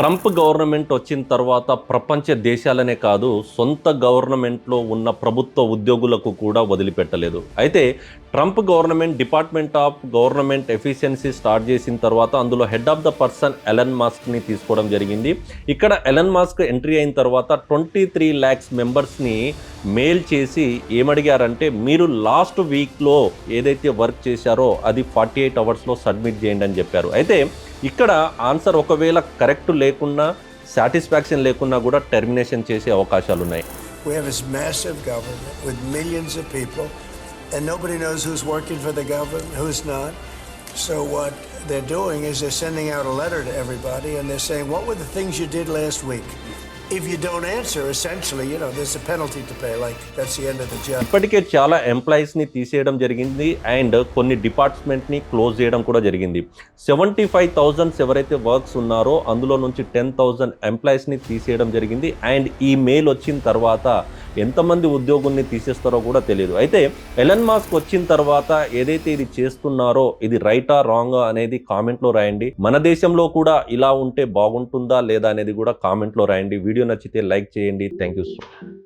Trump government వచ్చిన తర్వాత ప్రపంచ దేశాలనే కాదు సొంత గవర్నమెంట్లో ఉన్న ప్రభుత్వ ఉద్యోగులకు కూడా వదిలిపెట్టలేదు. అయితే Trump government department of government efficiency start చేసిన తర్వాత అందులో head of the person Elon మాస్క్ని తీసుకోవడం జరిగింది. ఇక్కడ ఎలన్ మాస్క్ ఎంట్రీ అయిన తర్వాత 23 lakhs మెంబర్స్ని మెయిల్ చేసి ఏమడిగారంటే మీరు లాస్ట్ వీక్లో ఏదైతే వర్క్ చేశారో అది 48 అవర్స్లో సబ్మిట్ చేయండి అని చెప్పారు. అయితే ఇక్కడ ఆన్సర్ ఒకవేళ కరెక్ట్ లేకున్నా సాటిస్ఫాక్షన్ లేకున్నా కూడా టెర్మినేషన్ చేసే అవకాశాలు ఉన్నాయి. We have this massive government with millions of people and nobody knows who's working for the government, who's not. So what they're doing is they're sending out a letter to everybody and they're saying, what were the things you did last week? If you don't answer, essentially, there's a penalty to pay. Like, that's the end of the job. ఇప్పటికే చాలా ఎంప్లాయీస్ని తీసేయడం జరిగింది and కొన్ని డిపార్ట్మెంట్ని close చేయడం కూడా జరిగింది. 75,000 ఎవరైతే వర్క్స్ ఉన్నారో అందులో నుంచి 10,000 ఎంప్లాయీస్ని తీసేయడం జరిగింది. అండ్ ఈ మెయిల్ వచ్చిన తర్వాత ఎంతమంది ఉద్యోగుల్ని తీసేస్తారో కూడా తెలియదు. అయితే ఎలన్ మాస్క్ వచ్చిన తర్వాత ఏదైతే ఇది చేస్తున్నారో ఇది రైటా రాంగా అనేది కామెంట్లో రాయండి. మన దేశంలో కూడా ఇలా ఉంటే బాగుంటుందా లేదా అనేది కూడా కామెంట్లో రాయండి. వీడియో నచ్చితే లైక్ చేయండి. Thank you so much.